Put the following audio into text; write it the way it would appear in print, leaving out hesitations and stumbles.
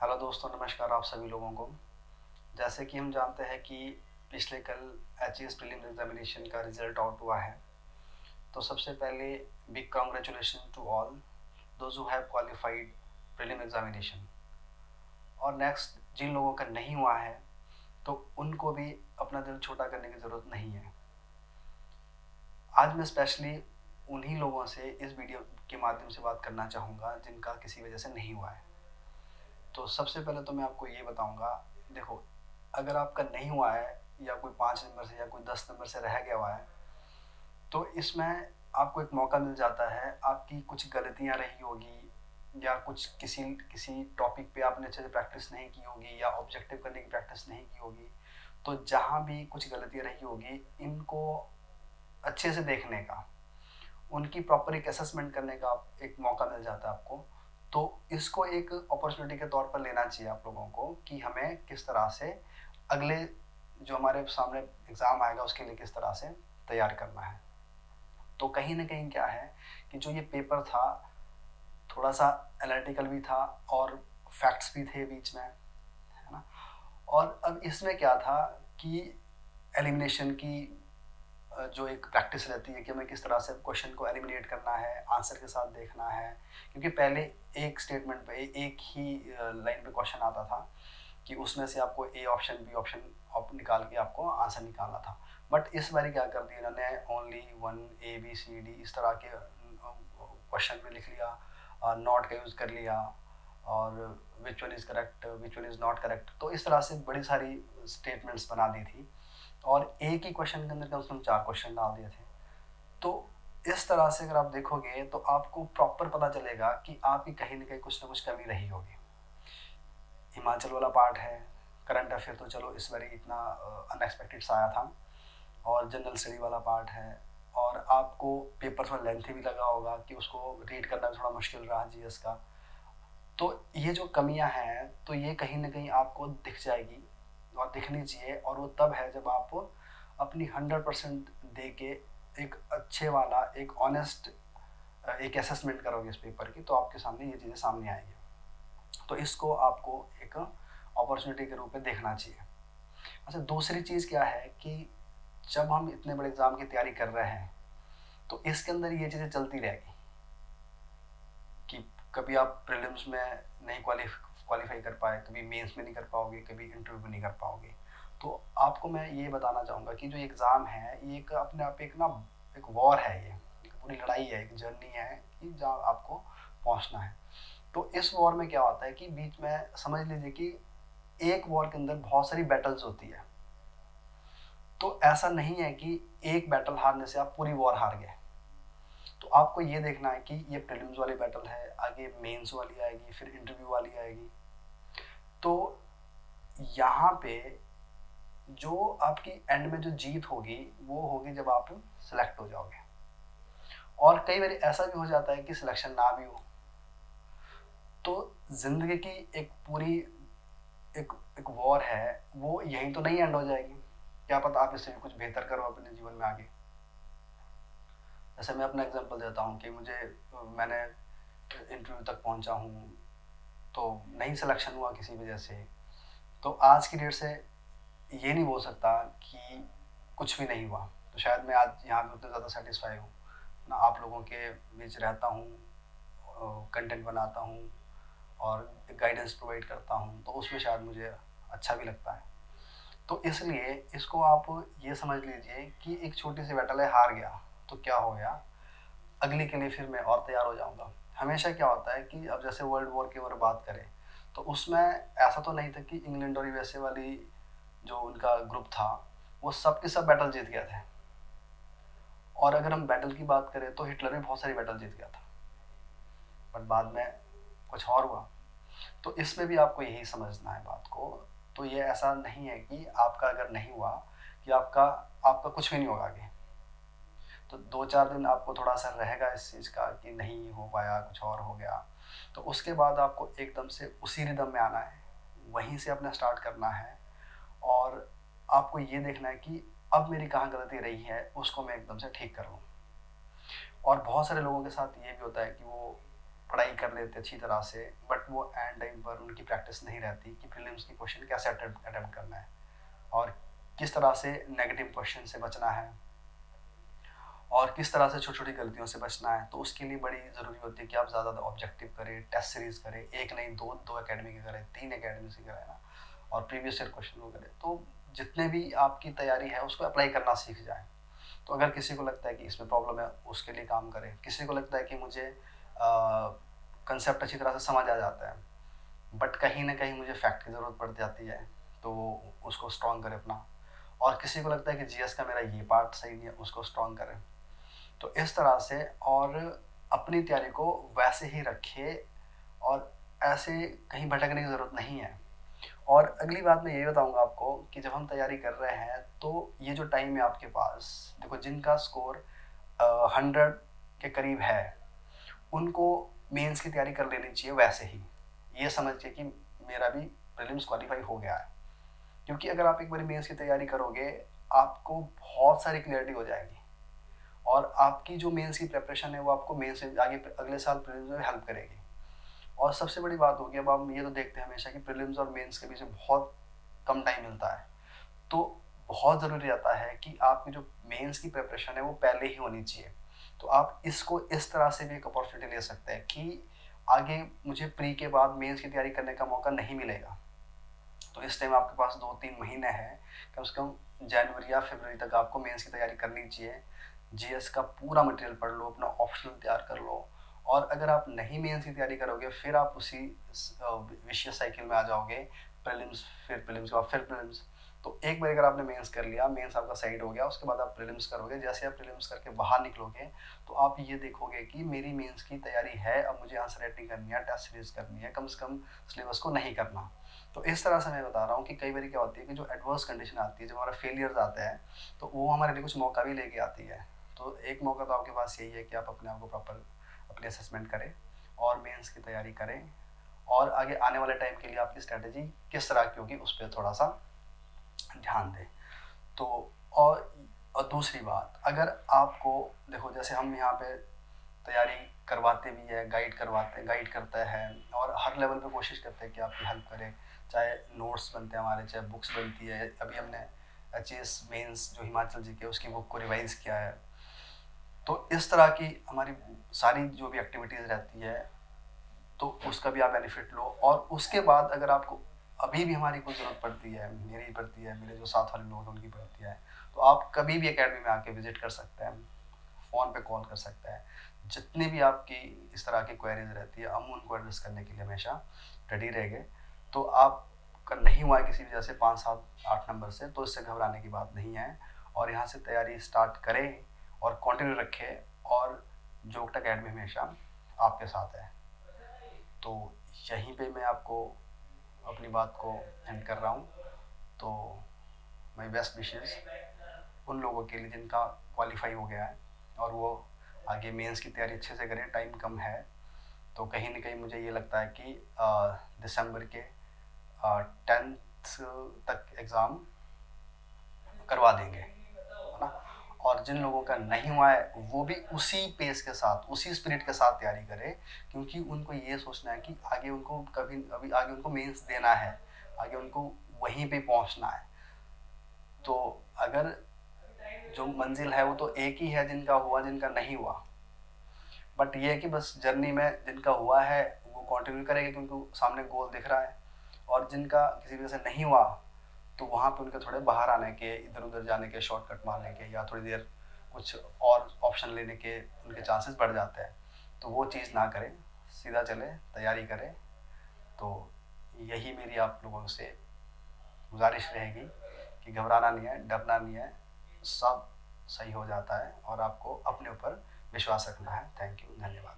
Hello दोस्तों, नमस्कार आप सभी लोगों को। जैसे कि हम जानते हैं कि पिछले कल एचईएस प्रीलिम्स एग्जामिनेशन का रिजल्ट आउट हुआ है। तो सबसे पहले big congratulation to all those who have qualified prelim examination. और नेक्स्ट जिन लोगों का नहीं हुआ है तो उनको भी अपना दिल छोटा करने की ज़रूरत नहीं है। आज मैं स्पेशली उन्हीं लोगों से इस वीडियो के माध्यम से बात करना चाहूँगा जिनका किसी वजह से नहीं हुआ है। तो सबसे पहले तो मैं आपको ये बताऊंगा, देखो, अगर आपका नहीं हुआ है या कोई 5 नंबर से या कोई 10 नंबर से रह गया हुआ है तो इसमें आपको एक मौका मिल जाता है। आपकी कुछ गलतियां रही होगी या कुछ किसी किसी टॉपिक पे आपने अच्छे से प्रैक्टिस नहीं की होगी या ऑब्जेक्टिव करने की प्रैक्टिस नहीं की होगी। तो जहाँ भी कुछ गलतियां रही होगी इनको अच्छे से देखने का, उनकी प्रॉपर एक असेसमेंट करने का एक मौका मिल जाता है आपको। तो इसको एक अपॉर्चुनिटी के तौर पर लेना चाहिए आप लोगों को कि हमें किस तरह से अगले जो हमारे सामने एग्ज़ाम आएगा उसके लिए किस तरह से तैयार करना है। तो कहीं ना कहीं क्या है कि जो ये पेपर था थोड़ा सा एनालिटिकल भी था और फैक्ट्स भी थे बीच में, है ना। और अब इसमें क्या था कि एलिमिनेशन की जो एक प्रैक्टिस रहती है कि हमें किस तरह से क्वेश्चन को एलिमिनेट करना है, आंसर के साथ देखना है। क्योंकि पहले एक स्टेटमेंट पे एक ही लाइन पे क्वेश्चन आता था कि उसमें से आपको ए ऑप्शन बी ऑप्शन निकाल के आपको आंसर निकालना था। बट इस बार क्या कर दिया इन्होंने, only one A B C D इस तरह के क्वेश्चन में लिख लिया, नॉट का यूज़ कर लिया और which one is correct which one is not correct. तो इस तरह से बड़ी सारी स्टेटमेंट्स बना दी थी और एक ही क्वेश्चन के अंदर कम से कम 4 क्वेश्चन डाल दिए थे। तो इस तरह से अगर आप देखोगे तो आपको प्रॉपर पता चलेगा कि आपकी कहीं ना कुछ कमी रही होगी। हिमाचल वाला पार्ट है, करंट अफेयर तो चलो इस बार इतना अनएक्सपेक्टेड सा आया था, और जनरल स्टडी वाला पार्ट है। और आपको पेपर थोड़ा लेंथी भी लगा होगा कि उसको रीड करना भी थोड़ा मुश्किल रहा जीएस का। तो ये जो कमियां हैं तो ये कहीं ना कहीं आपको दिख जाएगी और दिखनी चाहिए, और वो तब है जब आप अपनी 100% दे के एक अच्छे वाला एक ऑनेस्ट एक असेसमेंट करोगे इस पेपर की, तो आपके सामने ये चीज़ें सामने आएंगी। तो इसको आपको एक अपॉर्चुनिटी के रूप में देखना चाहिए। अच्छा, दूसरी चीज़ क्या है कि जब हम इतने बड़े एग्ज़ाम की तैयारी कर रहे हैं तो इसके अंदर ये चीज़ें चलती रहेगी कि कभी आप प्रीलिम्स में नहीं क्वालिफाई कर पाए, कभी मेंस में नहीं कर पाओगे, कभी इंटरव्यू में नहीं कर पाओगे। तो आपको मैं ये बताना चाहूँगा कि जो एग्ज़ाम है ये एक अपने आप एक ना एक वॉर है, ये एक पूरी लड़ाई है, एक जर्नी है कि जहाँ आपको पहुँचना है। तो इस वॉर में क्या होता है कि बीच में समझ लीजिए कि एक वॉर के अंदर बहुत सारी बैटल्स होती है। तो ऐसा नहीं है कि एक बैटल हारने से आप पूरी वॉर हार गए। तो आपको ये देखना है कि ये प्रीलिम्स वाली बैटल है, आगे मेंस वाली आएगी, फिर इंटरव्यू वाली आएगी। तो यहाँ पे जो आपकी एंड में जो जीत होगी वो होगी जब आप सिलेक्ट हो जाओगे। और कई बार ऐसा भी हो जाता है कि सिलेक्शन ना भी हो। तो जिंदगी की एक पूरी एक एक वॉर है, वो यहीं तो नहीं एंड हो जाएगी। क्या पता आप इससे भी कुछ बेहतर करो अपने जीवन में आगे। जैसे मैं अपना एग्जांपल देता हूँ कि मैंने इंटरव्यू तक पहुँचा हूँ तो नहीं सिलेक्शन हुआ किसी वजह से। तो आज की डेट से ये नहीं बोल सकता कि कुछ भी नहीं हुआ। तो शायद मैं आज यहाँ पे उतना ज़्यादा सेटिस्फाई हूँ ना, आप लोगों के बीच रहता हूँ, कंटेंट बनाता हूँ और गाइडेंस प्रोवाइड करता हूँ, तो उसमें शायद मुझे अच्छा भी लगता है। तो इसलिए इसको आप ये समझ लीजिए कि एक छोटी सी बैटल है, हार गया तो क्या हो गया, अगली के लिए फिर मैं और तैयार हो जाऊंगा। हमेशा क्या होता है कि अब जैसे वर्ल्ड वॉर की अगर बात करें तो उसमें ऐसा तो नहीं था कि इंग्लैंड और यूएसए वाली जो उनका ग्रुप था वो सब के सब बैटल जीत गए थे। और अगर हम बैटल की बात करें तो हिटलर भी बहुत सारी बैटल जीत गया था, बट बाद में कुछ और हुआ। तो इसमें भी आपको यही समझना है बात को। तो ये ऐसा नहीं है कि आपका अगर नहीं हुआ कि आपका आपका कुछ भी नहीं होगा आगे। तो 2-4 दिन आपको थोड़ा सा रहेगा इस चीज़ का कि नहीं हो पाया, कुछ और हो गया। तो उसके बाद आपको एकदम से उसी रिदम में आना है, वहीं से अपना स्टार्ट करना है। और आपको ये देखना है कि अब मेरी कहाँ गलती रही है, उसको मैं एकदम से ठीक कर लूँ। और बहुत सारे लोगों के साथ ये भी होता है कि वो पढ़ाई कर लेते अच्छी तरह से, बट वो एंड टाइम पर उनकी प्रैक्टिस नहीं रहती कि प्रीलिम्स की क्वेश्चन कैसे अटेम्प्ट करना है और किस तरह से नेगेटिव क्वेश्चन से बचना है और किस तरह से छोटी छोटी गलतियों से बचना है। तो उसके लिए बड़ी ज़रूरी होती है कि आप ज़्यादा ऑब्जेक्टिव करें, टेस्ट सीरीज करें, एक नहीं दो एकेडमी की करें, 3 एकेडमी की करें ना, और प्रीवियस ईयर क्वेश्चन को करें। तो जितने भी आपकी तैयारी है उसको अप्लाई करना सीख जाएं। तो अगर किसी को लगता है कि इसमें प्रॉब्लम है, उसके लिए काम करें। किसी को लगता है कि मुझे कंसेप्ट अच्छी तरह से समझ आ जाता है, बट कहीं ना कहीं मुझे फैक्ट की ज़रूरत पड़ जाती है, तो वो उसको स्ट्रॉन्ग करे अपना। और किसी को लगता है कि जीएस का मेरा ये पार्ट सही नहीं है, उसको स्ट्रॉन्ग करें। तो इस तरह से, और अपनी तैयारी को वैसे ही रखिए और ऐसे कहीं भटकने की ज़रूरत नहीं है। और अगली बात मैं ये बताऊंगा आपको कि जब हम तैयारी कर रहे हैं तो ये जो टाइम है आपके पास, देखो जिनका स्कोर 100 के करीब है उनको मेंस की तैयारी कर लेनी चाहिए वैसे ही, ये समझ के कि मेरा भी प्रीलिम्स क्वालिफाई हो गया है। क्योंकि अगर आप एक बार मेंस की तैयारी करोगे आपको बहुत सारी क्लियरिटी हो जाएगी और आपकी जो मेंस की प्रिपरेशन है वो आपको मेंस से आगे अगले साल प्रीलिम्स में हेल्प करेगी। और सबसे बड़ी बात होगी, अब हम ये तो देखते हैं हमेशा कि प्रीलिम्स और मेंस के बीच में बहुत कम टाइम मिलता है, तो बहुत ज़रूरी रहता है कि आपकी जो मेंस की प्रिपरेशन है वो पहले ही होनी चाहिए। तो आप इसको इस तरह से भी एक अपॉर्चुनिटी ले सकते हैं कि आगे मुझे प्री के बाद मेंस की तैयारी करने का मौका नहीं मिलेगा, तो इस टाइम आपके पास 2-3 महीने हैं, कम से कम जनवरी या फरवरी तक आपको मेंस की तैयारी करनी चाहिए। जीएस का पूरा मटेरियल पढ़ लो, अपना ऑप्शनल तैयार कर लो। और अगर आप नहीं मेंस की तैयारी करोगे फिर आप उसी विशियस साइकिल में आ जाओगे, प्रीलिम्स फिर प्रीलिम्स के बाद फिर प्रीलिम्स। तो एक बार अगर आपने मेंस कर लिया, मेंस आपका साइड हो गया, उसके बाद आप प्रीलिम्स करोगे। जैसे आप प्रीलिम्स करके बाहर निकलोगे तो आप ये देखोगे कि मेरी मेंस की तैयारी है, अब मुझे आंसर राइटिंग करनी है, टेस्ट सीरीज करनी है, कम से कम सिलेबस को नहीं करना। तो इस तरह से मैं बता रहा हूँ कि कई बार क्या होती है कि जो एडवर्स कंडीशन आती है, जब हमारा फेलियर्स आता है तो वो हमारे लिए कुछ मौका भी लेके आती है। तो एक मौका तो आपके पास यही है कि आप अपने आप को प्रॉपर अपनी असेसमेंट करें और मेंस की तैयारी करें और आगे आने वाले टाइम के लिए आपकी स्ट्रैटेजी किस तरह की होगी उस पर थोड़ा सा ध्यान दें। तो और दूसरी बात, अगर आपको देखो जैसे हम यहाँ पे तैयारी करवाते भी है, गाइड करता है और हर लेवल पे कोशिश करते हैं कि आपकी हेल्प करें, चाहे नोट्स बनते हैं हमारे, चाहे बुक्स बनती है। अभी हमने एचएएस मेंस जो हिमाचल जी के उसकी बुक को रिवाइज़ किया है। तो इस तरह की हमारी सारी जो भी एक्टिविटीज़ रहती है तो उसका भी आप बेनिफिट लो। और उसके बाद अगर आपको अभी भी हमारी कुछ ज़रूरत पड़ती है, मेरी पड़ती है, मेरे जो साथ वाले लोग हैं उनकी पड़ती है, तो आप कभी भी एकेडमी में आके विजिट कर सकते हैं, फ़ोन पे कॉल कर सकते हैं। जितनी भी आपकी इस तरह की क्वेरीज रहती है हम उनको एड्रेस करने के लिए हमेशा रेडी रहेंगे। तो आपका नहीं हुआ है किसी वजह से 5, 7, 8 नंबर से, तो इससे घबराने की बात नहीं है और यहाँ से तैयारी स्टार्ट करें और कंटिन्यू रखें और जोगटा एकेडमी हमेशा आपके साथ है। तो यहीं पे मैं आपको अपनी बात को एंड कर रहा हूँ। तो माई बेस्ट विशेज़ उन लोगों के लिए जिनका क्वालिफाई हो गया है और वो आगे मेंस की तैयारी अच्छे से करें, टाइम कम है। तो कहीं ना कहीं मुझे ये लगता है कि दिसंबर के 10th तक एग्ज़ाम करवा देंगे, है ना। और जिन लोगों का नहीं हुआ है वो भी उसी पेस के साथ, उसी स्पिरिट के साथ तैयारी करें, क्योंकि उनको ये सोचना है कि आगे उनको अभी आगे उनको मेंस देना है, आगे उनको वहीं पे पहुंचना है। तो अगर जो मंजिल है वो तो एक ही है, जिनका हुआ जिनका नहीं हुआ, बट ये है कि बस जर्नी में जिनका हुआ है वो कंटिन्यू करेंगे क्योंकि सामने गोल दिख रहा है, और जिनका किसी वजह से नहीं हुआ तो वहाँ पे उनके थोड़े बाहर आने के, इधर उधर जाने के, शॉर्टकट मारने के या थोड़ी देर कुछ और ऑप्शन लेने के उनके चांसेस बढ़ जाते हैं। तो वो चीज़ ना करें, सीधा चले, तैयारी करें। तो यही मेरी आप लोगों से गुजारिश रहेगी कि घबराना नहीं है, डरना नहीं है, सब सही हो जाता है और आपको अपने ऊपर विश्वास रखना है। थैंक यू, धन्यवाद।